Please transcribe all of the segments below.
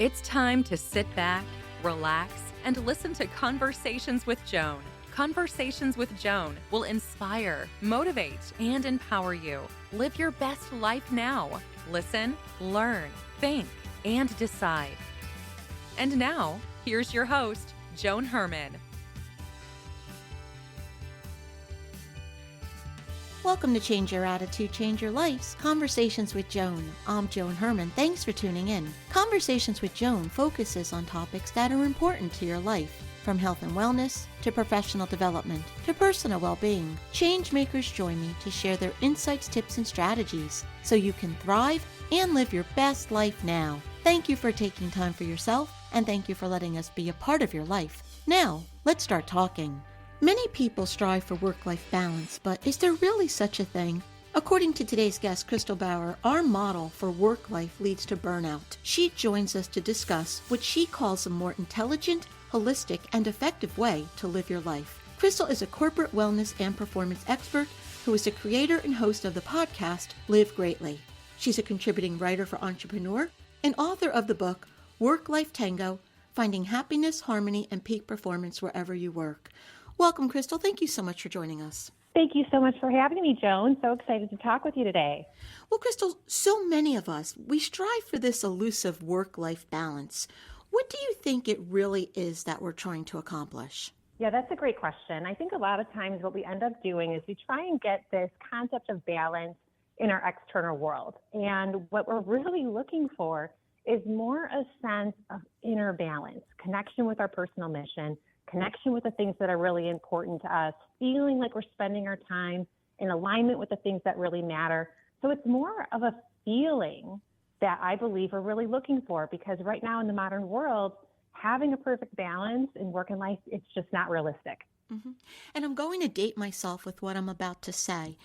It's time to sit back, relax, and listen to Conversations with Joan. Conversations with Joan will inspire, motivate, and empower you. Live your best life now. Listen, learn, think, and decide. And now, here's your host, Joan Herman. Welcome to Change Your Attitude, Change Your Life's Conversations with Joan. I'm Joan Herman. Thanks for tuning in. Conversations with Joan focuses on topics that are important to your life, from health and wellness to professional development to personal well-being. Change makers join me to share their insights, tips, and strategies so you can thrive and live your best life now. Thank you for taking time for yourself, and thank you for letting us be a part of your life. Now, let's start talking. Many people strive for work-life balance, but is there really such a thing? According to today's guest, Kristel Bauer, our model for work life leads to burnout. She joins us to discuss what she calls a more intelligent, holistic, and effective way to live your life. Kristel is a corporate wellness and performance expert who is the creator and host of the podcast Live Greatly. She's a contributing writer for Entrepreneur and author of the book Work-Life Tango, Finding Happiness, Harmony, and Peak Performance Wherever You Work. Welcome, Kristel. Thank you so much for joining us. Thank you so much for having me, Joan. So excited to talk with you today. Well, Kristel, so many of us, we strive for this elusive work-life balance. What do you think it really is that we're trying to accomplish? Yeah, that's a great question. I think a lot of times what we end up doing is we try and get this concept of balance in our external world. And what we're really looking for is more a sense of inner balance, connection with our personal mission, connection with the things that are really important to us, feeling like we're spending our time in alignment with the things that really matter. So it's more of a feeling that I believe we're really looking for, because right now in the modern world, having a perfect balance in work and life, it's just not realistic. Mm-hmm. And I'm going to date myself with what I'm about to say,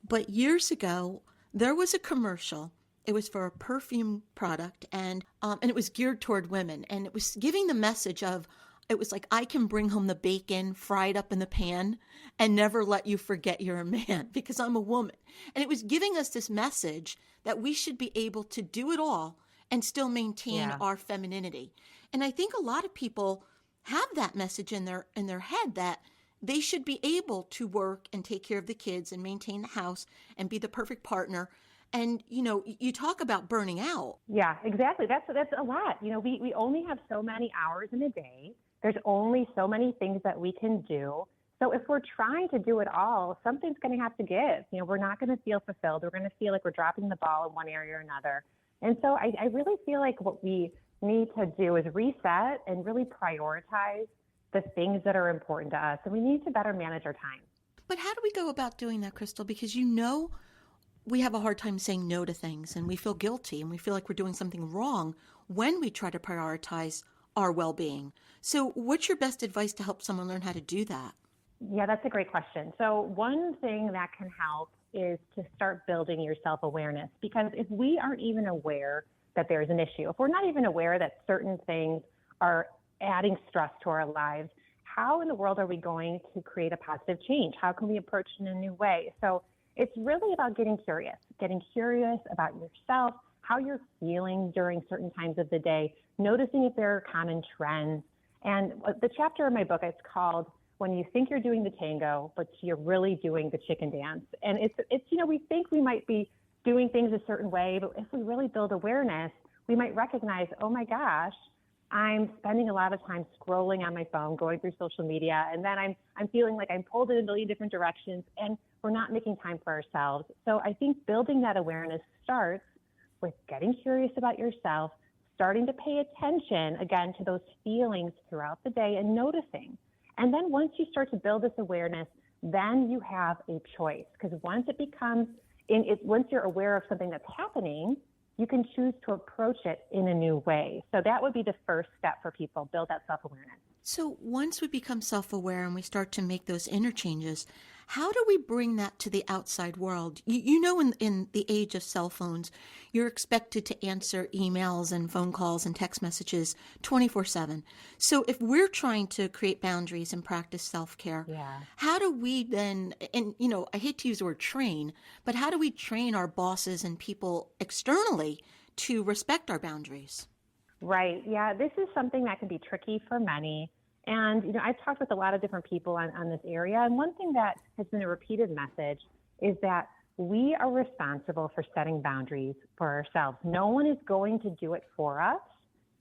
but years ago, there was a commercial. It was for a perfume product, and it was geared toward women, and it was giving the message of, it was like, I can bring home the bacon fried up in the pan and never let you forget you're a man because I'm a woman. And it was giving us this message that we should be able to do it all and still maintain our femininity. And I think a lot of people have that message in their head that they should be able to work and take care of the kids and maintain the house and be the perfect partner. And, you know, you talk about burning out. Yeah, exactly. That's a lot. You know, we only have so many hours in a day. There's only so many things that we can do. So if we're trying to do it all, something's going to have to give. You know, we're not going to feel fulfilled. We're going to feel like we're dropping the ball in one area or another. And so I really feel like what we need to do is reset and really prioritize the things that are important to us. And we need to better manage our time. But how do we go about doing that, Kristel? Because, you know, we have a hard time saying no to things, and we feel guilty, and we feel like we're doing something wrong when we try to prioritize our well-being. So what's your best advice to help someone learn how to do that? Yeah, that's a great question. So one thing that can help is to start building your self-awareness, because if we aren't even aware that there's an issue, if we're not even aware that certain things are adding stress to our lives, how in the world are we going to create a positive change? How can we approach it in a new way? So it's really about getting curious about yourself, how you're feeling during certain times of the day, noticing if there are common trends. And the chapter in my book, it's called When You Think You're Doing the Tango, but You're Really Doing the Chicken Dance. And it's you know, we think we might be doing things a certain way, but if we really build awareness, we might recognize, oh my gosh, I'm spending a lot of time scrolling on my phone, going through social media, and then I'm feeling like I'm pulled in a million different directions, and we're not making time for ourselves. So I think building that awareness starts with getting curious about yourself, starting to pay attention, again, to those feelings throughout the day and noticing. And then once you start to build this awareness, then you have a choice. Because once once you're aware of something that's happening, you can choose to approach it in a new way. So that would be the first step for people, build that self-awareness. So once we become self-aware and we start to make those interchanges, how do we bring that to the outside world? You know, in the age of cell phones, you're expected to answer emails and phone calls and text messages 24/7. So if we're trying to create boundaries and practice self-care, how do we then, and you know, I hate to use the word train, but how do we train our bosses and people externally to respect our boundaries? Right. Yeah, this is something that can be tricky for many. And, I've talked with a lot of different people on this area. And one thing that has been a repeated message is that we are responsible for setting boundaries for ourselves. No one is going to do it for us.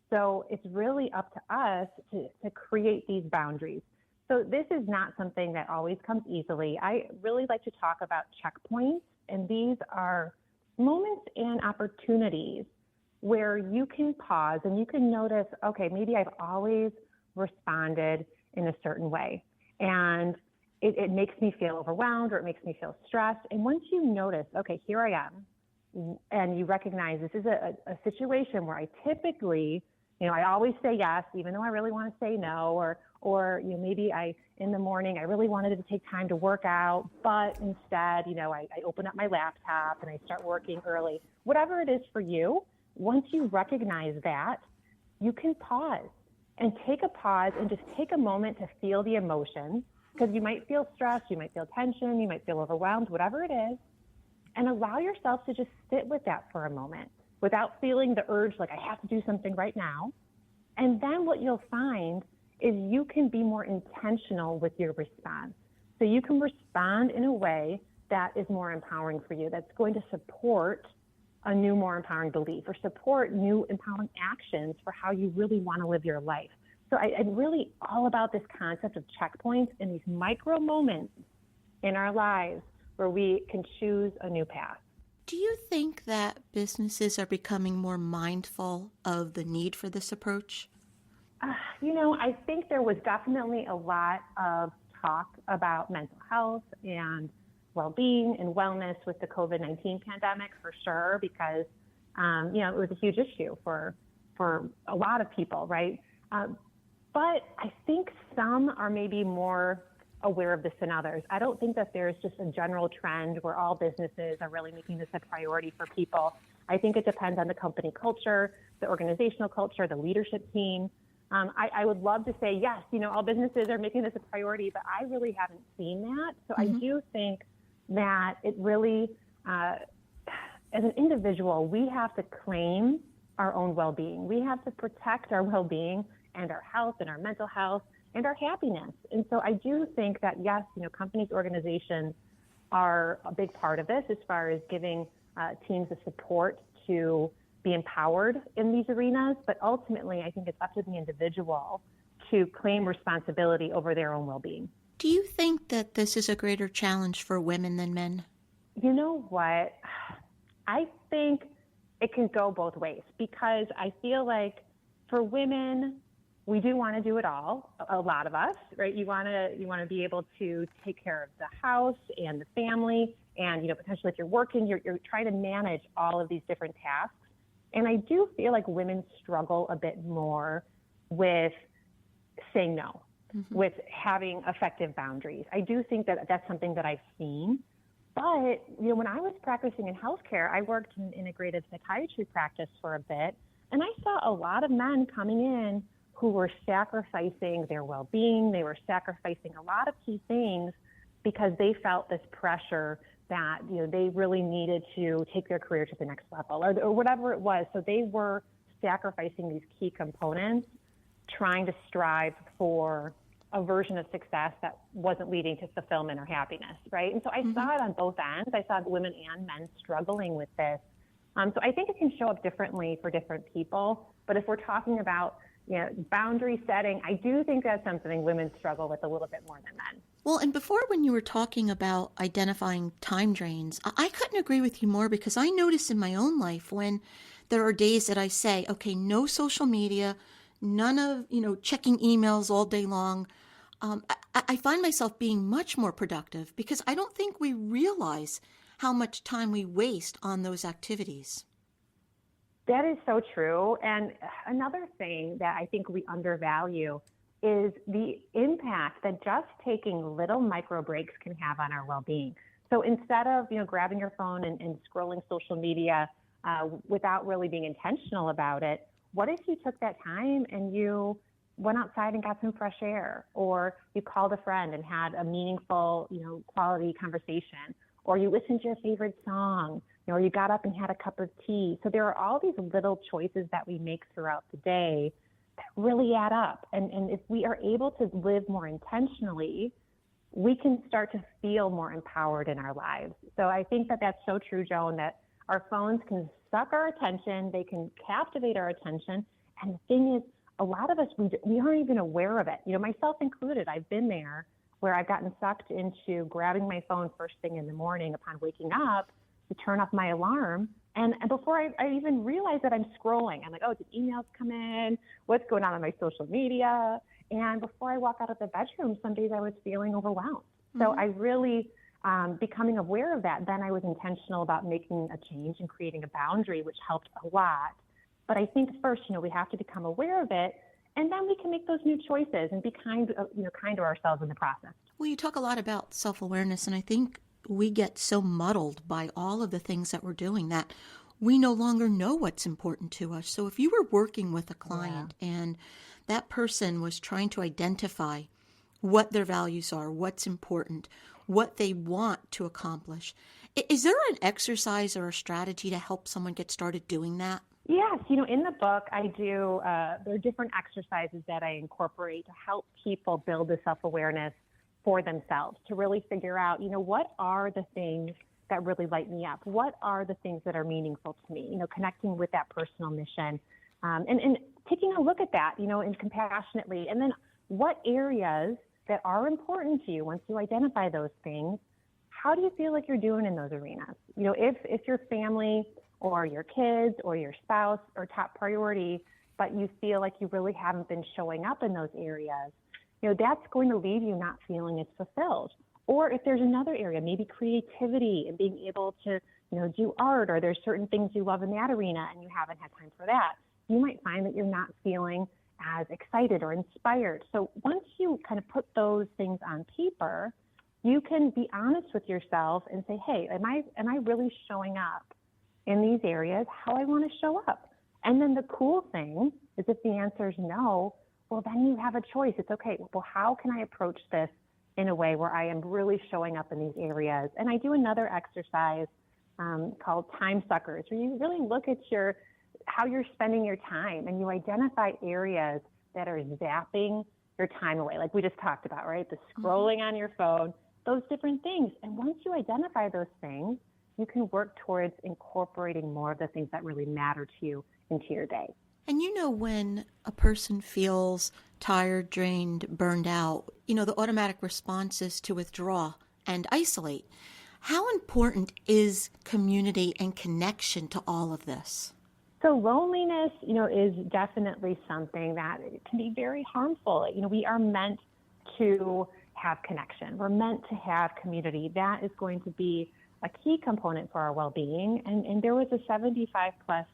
So it's really up to us to create these boundaries. So this is not something that always comes easily. I really like to talk about checkpoints, and these are moments and opportunities where you can pause and you can notice, okay, maybe I've always responded in a certain way. And it makes me feel overwhelmed or it makes me feel stressed. And once you notice, okay, here I am, and you recognize this is a situation where I typically, I always say yes, even though I really want to say no, or maybe in the morning, I really wanted to take time to work out, but instead, I open up my laptop and I start working early. Whatever it is for you, once you recognize that, you can pause and take a pause and just take a moment to feel the emotions, because you might feel stressed, you might feel tension, you might feel overwhelmed, whatever it is, and allow yourself to just sit with that for a moment without feeling the urge like I have to do something right now. And then what you'll find is you can be more intentional with your response. So you can respond in a way that is more empowering for you, that's going to support a new, more empowering belief or support new empowering actions for how you really want to live your life. So I'm really all about this concept of checkpoints and these micro moments in our lives where we can choose a new path. Do you think that businesses are becoming more mindful of the need for this approach? I think there was definitely a lot of talk about mental health and well-being and wellness with the COVID-19 pandemic, for sure, because, it was a huge issue for a lot of people, right? But I think some are maybe more aware of this than others. I don't think that there's just a general trend where all businesses are really making this a priority for people. I think it depends on the company culture, the organizational culture, the leadership team. I would love to say, yes, all businesses are making this a priority, but I really haven't seen that. So I do think that it really, as an individual, we have to claim our own well-being. We have to protect our well-being and our health and our mental health and our happiness. And so I do think that, yes, companies, organizations are a big part of this as far as giving teams the support to be empowered in these arenas. But ultimately, I think it's up to the individual to claim responsibility over their own well-being. Do you think that this is a greater challenge for women than men? You know what? I think it can go both ways, because I feel like for women, we do want to do it all. A lot of us, right? You want to be able to take care of the house and the family, and potentially if you're working, you're trying to manage all of these different tasks. And I do feel like women struggle a bit more with saying no, with having effective boundaries. I do think that that's something that I've seen. But, when I was practicing in healthcare, I worked in integrative psychiatry practice for a bit, and I saw a lot of men coming in who were sacrificing their well-being. They were sacrificing a lot of key things because they felt this pressure that, they really needed to take their career to the next level or whatever it was. So they were sacrificing these key components, trying to strive for a version of success that wasn't leading to fulfillment or happiness, right? And so I saw it on both ends. I saw women and men struggling with this. So I think it can show up differently for different people. But if we're talking about boundary setting, I do think that's something women struggle with a little bit more than men. Well, and before, when you were talking about identifying time drains, I couldn't agree with you more, because I notice in my own life when there are days that I say, okay, no social media, none of, checking emails all day long. I find myself being much more productive because I don't think we realize how much time we waste on those activities. That is so true. And another thing that I think we undervalue is the impact that just taking little micro breaks can have on our well-being. So instead of, grabbing your phone and scrolling social media without really being intentional about it, what if you took that time and you went outside and got some fresh air, or you called a friend and had a meaningful, quality conversation, or you listened to your favorite song, or you got up and had a cup of tea. So there are all these little choices that we make throughout the day that really add up. And if we are able to live more intentionally, we can start to feel more empowered in our lives. So I think that that's so true, Joan, that our phones can suck our attention, they can captivate our attention. And the thing is, a lot of us, we aren't even aware of it. Myself included, I've been there where I've gotten sucked into grabbing my phone first thing in the morning upon waking up to turn off my alarm. And before I even realize that I'm scrolling, I'm like, oh, did emails come in? What's going on my social media? And before I walk out of the bedroom, some days I was feeling overwhelmed. So I really, becoming aware of that, then I was intentional about making a change and creating a boundary, which helped a lot. But I think first, we have to become aware of it, and then we can make those new choices and be kind to ourselves in the process. Well, you talk a lot about self-awareness, and I think we get so muddled by all of the things that we're doing that we no longer know what's important to us. So if you were working with a client and that person was trying to identify what their values are, what's important, what they want to accomplish, is there an exercise or a strategy to help someone get started doing that? Yes, in the book, I do, there are different exercises that I incorporate to help people build the self-awareness for themselves, to really figure out, what are the things that really light me up? What are the things that are meaningful to me? Connecting with that personal mission, and taking a look at that, and compassionately. And then what areas that are important to you, once you identify those things, how do you feel like you're doing in those arenas? If your family or your kids or your spouse are top priority, but you feel like you really haven't been showing up in those areas, that's going to leave you not feeling as fulfilled. Or if there's another area, maybe creativity and being able to, do art, or there's certain things you love in that arena and you haven't had time for that, you might find that you're not feeling as excited or inspired. So once you kind of put those things on paper, you can be honest with yourself and say, hey, am I really showing up in these areas how I want to show up? And then the cool thing is, if the answer is no, well, then you have a choice. It's okay. Well, how can I approach this in a way where I am really showing up in these areas? And I do another exercise called time suckers, where you really look at how you're spending your time, and you identify areas that are zapping your time away, like we just talked about, right? The scrolling on your phone, those different things. And once you identify those things, you can work towards incorporating more of the things that really matter to you into your day. And when a person feels tired, drained, burned out, the automatic response is to withdraw and isolate. How important is community and connection to all of this? So loneliness, is definitely something that can be very harmful. We are meant to have connection. We're meant to have community. That is going to be a key component for our well-being. And there was a 75-plus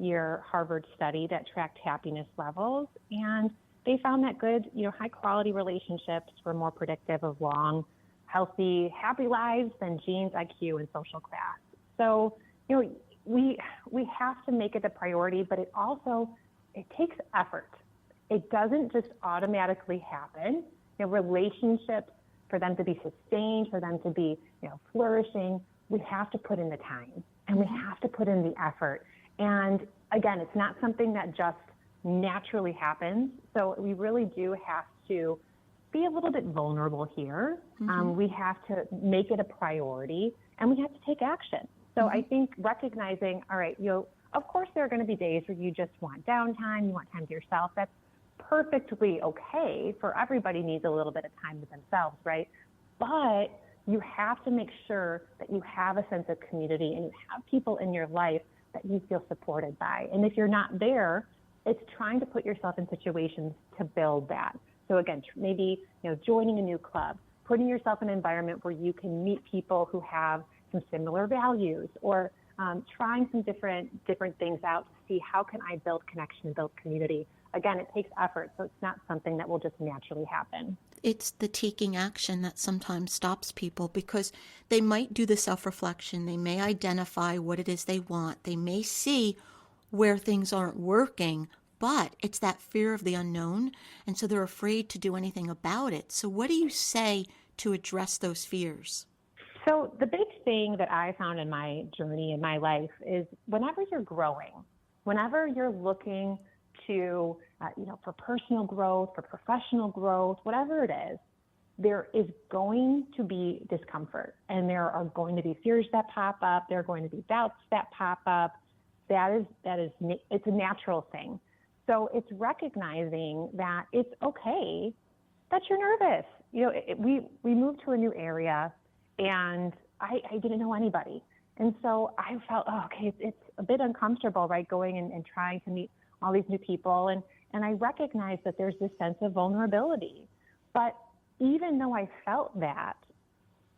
year Harvard study that tracked happiness levels, and they found that good, high-quality relationships were more predictive of long, healthy, happy lives than genes, IQ, and social class. So, we have to make it a priority, but it takes effort. It doesn't just automatically happen. Relationships, for them to be sustained, for them to be, flourishing, we have to put in the time, and we have to put in the effort. And again, it's not something that just naturally happens. So we really do have to be a little bit vulnerable here. We have to make it a priority, and we have to take action. So I think recognizing, all right, of course there are going to be days where you just want downtime, you want time to yourself. That's perfectly okay. For everybody needs a little bit of time with themselves, right? But you have to make sure that you have a sense of community and you have people in your life that you feel supported by. And if you're not there, it's trying to put yourself in situations to build that. So again, maybe joining a new club, putting yourself in an environment where you can meet people who have some similar values, or trying some different things out to see how can I build connection and build community. Again, it takes effort, so it's not something that will just naturally happen. It's the taking action that sometimes stops people, because they might do the self-reflection. They may identify what it is they want. They may see where things aren't working, but it's that fear of the unknown, and so they're afraid to do anything about it. So what do you say to address those fears? So the big thing that I found in my journey in my life is whenever you're growing, whenever you're looking to, for personal growth, for professional growth, whatever it is, there is going to be discomfort, and there are going to be fears that pop up. There are going to be doubts that pop up. It's a natural thing. So it's recognizing that it's okay that you're nervous. We moved to a new area, and I didn't know anybody. And so I felt, it's a bit uncomfortable, right, going and trying to meet all these new people. And I recognized that there's this sense of vulnerability. But even though I felt that,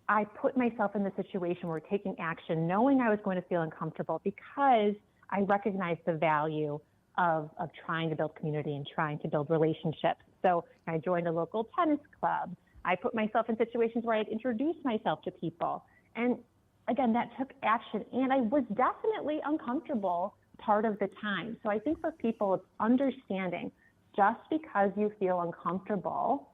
I put myself in the situation where taking action, knowing I was going to feel uncomfortable, because I recognized the value of trying to build community and trying to build relationships. So I joined a local tennis club. I put myself in situations where I'd introduce myself to people. And again, that took action. And I was definitely uncomfortable part of the time. So I think for people, it's understanding just because you feel uncomfortable,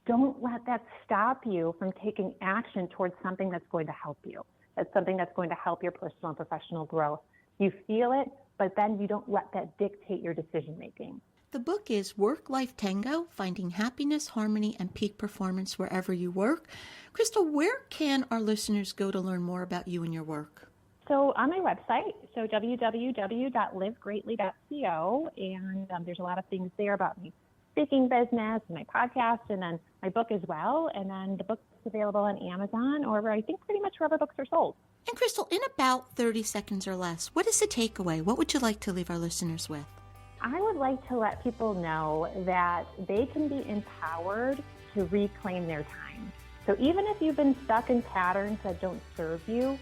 don't let that stop you from taking action towards something that's going to help you. That's something that's going to help your personal and professional growth. You feel it, but then you don't let that dictate your decision making. The book is Work-Life Tango, Finding Happiness, Harmony, and Peak Performance Wherever You Work. Kristel, where can our listeners go to learn more about you and your work? So on my website, so www.livegreatly.co, and there's a lot of things there about me speaking business, my podcast, and then my book as well. And then the book's available on Amazon or I think pretty much wherever books are sold. And Kristel, in about 30 seconds or less, what is the takeaway? What would you like to leave our listeners with? I would like to let people know that they can be empowered to reclaim their time. So even if you've been stuck in patterns that don't serve you,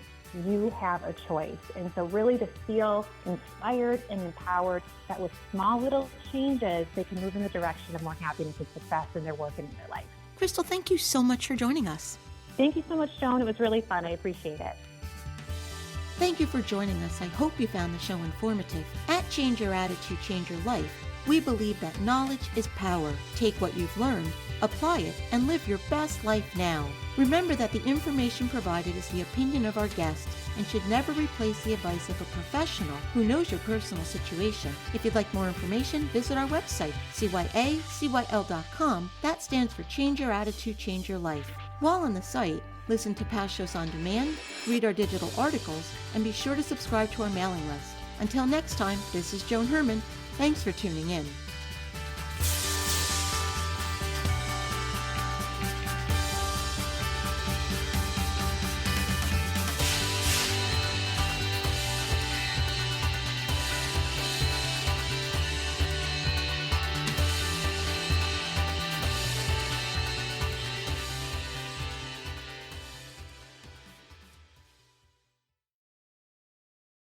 you have a choice. And so really to feel inspired and empowered that with small little changes, they can move in the direction of more happiness and success in their work and in their life. Kristel, thank you so much for joining us. Thank you so much, Joan. It was really fun. I appreciate it. Thank you for joining us. I hope you found the show informative. At Change Your Attitude, Change Your Life, we believe that knowledge is power. Take what you've learned, apply it, and live your best life now. Remember that the information provided is the opinion of our guest and should never replace the advice of a professional who knows your personal situation. If you'd like more information, visit our website, CYACYL.com. That stands for Change Your Attitude, Change Your Life. While on the site, listen to past shows on demand, read our digital articles, and be sure to subscribe to our mailing list. Until next time, this is Joan Herman. Thanks for tuning in.